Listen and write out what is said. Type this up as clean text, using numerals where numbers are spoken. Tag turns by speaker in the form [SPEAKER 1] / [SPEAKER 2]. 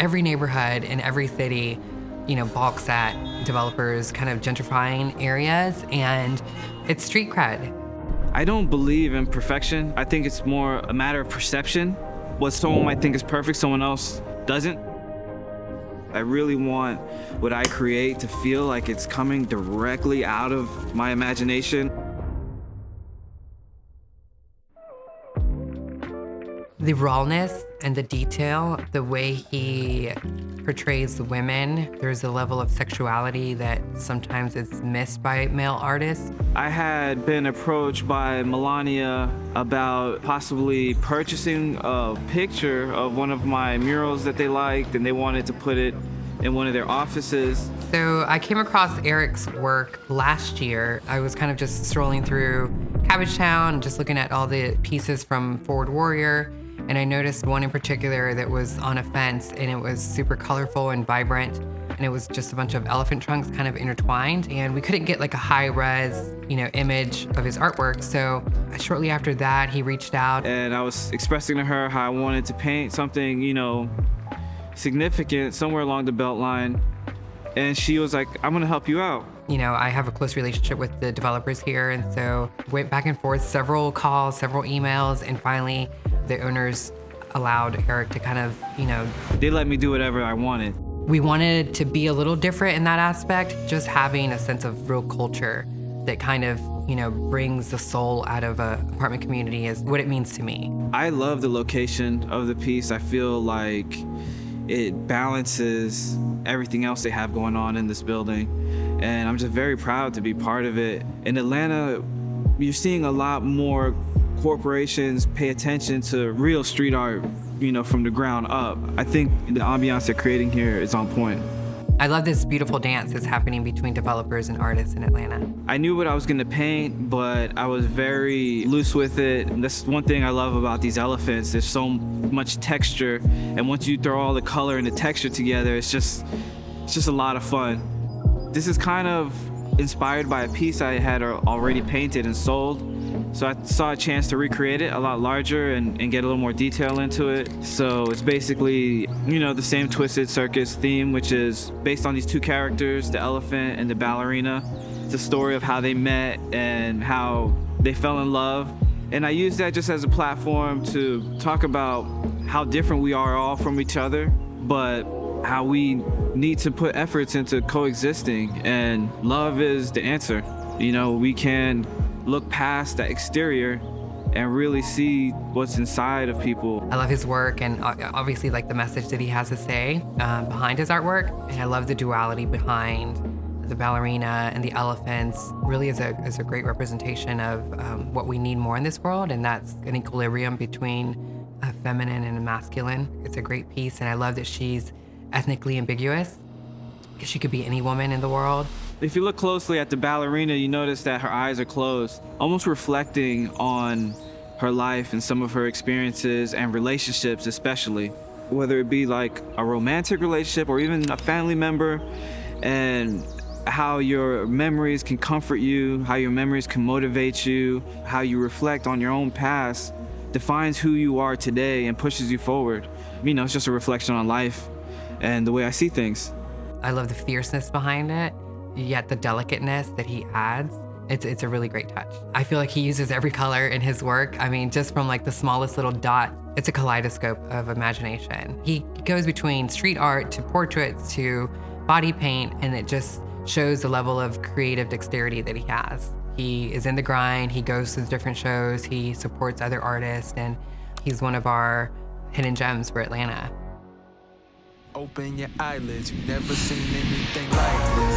[SPEAKER 1] every neighborhood in every city, balks at developers kind of gentrifying areas, and it's street cred.
[SPEAKER 2] I don't believe in perfection. I think it's more a matter of perception. What someone might think is perfect, someone else doesn't. I really want what I create to feel like it's coming directly out of my imagination.
[SPEAKER 1] The rawness and the detail, the way he portrays the women, there's a level of sexuality that sometimes is missed by male artists.
[SPEAKER 2] I had been approached by Melania about possibly purchasing a picture of one of my murals that they liked, and they wanted to put it in one of their offices.
[SPEAKER 1] So I came across Eric's work last year. I was kind of just strolling through Cabbagetown, just looking at all the pieces from Forward Warrior, and I noticed one in particular that was on a fence, and it was super colorful and vibrant, and it was just a bunch of elephant trunks kind of intertwined, and we couldn't get like a high-res, image of his artwork. So shortly after that, he reached out.
[SPEAKER 2] And I was expressing to her how I wanted to paint something, significant somewhere along the belt line, and she was like, I'm gonna help you out.
[SPEAKER 1] I have a close relationship with the developers here, and so went back and forth, several calls, several emails, and finally the owners allowed Eric to kind of,
[SPEAKER 2] They let me do whatever I wanted.
[SPEAKER 1] We wanted to be a little different in that aspect, just having a sense of real culture that kind of, brings the soul out of a apartment community is what it means to me.
[SPEAKER 2] I love the location of the piece. I feel like it balances everything else they have going on in this building. And I'm just very proud to be part of it. In Atlanta, you're seeing a lot more corporations pay attention to real street art, from the ground up. I think the ambiance they're creating here is on point.
[SPEAKER 1] I love this beautiful dance that's happening between developers and artists in Atlanta.
[SPEAKER 2] I knew what I was gonna paint, but I was very loose with it. And that's one thing I love about these elephants. There's so much texture, and once you throw all the color and the texture together, it's just a lot of fun. This is kind of inspired by a piece I had already painted and sold. So I saw a chance to recreate it a lot larger and get a little more detail into it. So it's basically, the same Twisted Circus theme, which is based on these two characters, the elephant and the ballerina. It's a story of how they met and how they fell in love. And I use that just as a platform to talk about how different we are all from each other, but how we need to put efforts into coexisting, and love is the answer. We can look past that exterior and really see what's inside of people.
[SPEAKER 1] I love his work, and obviously like the message that he has to say behind his artwork. And I love the duality behind the ballerina and the elephants. Really is a great representation of what we need more in this world, and that's an equilibrium between a feminine and a masculine. It's a great piece, and I love that she's ethnically ambiguous, because she could be any woman in the world.
[SPEAKER 2] If you look closely at the ballerina, you notice that her eyes are closed, almost reflecting on her life and some of her experiences and relationships especially. Whether it be like a romantic relationship or even a family member, and how your memories can comfort you, how your memories can motivate you, how you reflect on your own past defines who you are today and pushes you forward. It's just a reflection on life and the way I see things.
[SPEAKER 1] I love the fierceness behind it, yet the delicateness that he adds. It's a really great touch. I feel like he uses every color in his work. Just from like the smallest little dot, it's a kaleidoscope of imagination. He goes between street art to portraits to body paint, and it just shows the level of creative dexterity that he has. He is in the grind, he goes to the different shows, he supports other artists, and he's one of our hidden gems for Atlanta.
[SPEAKER 3] Open your eyelids, you've never seen anything like this.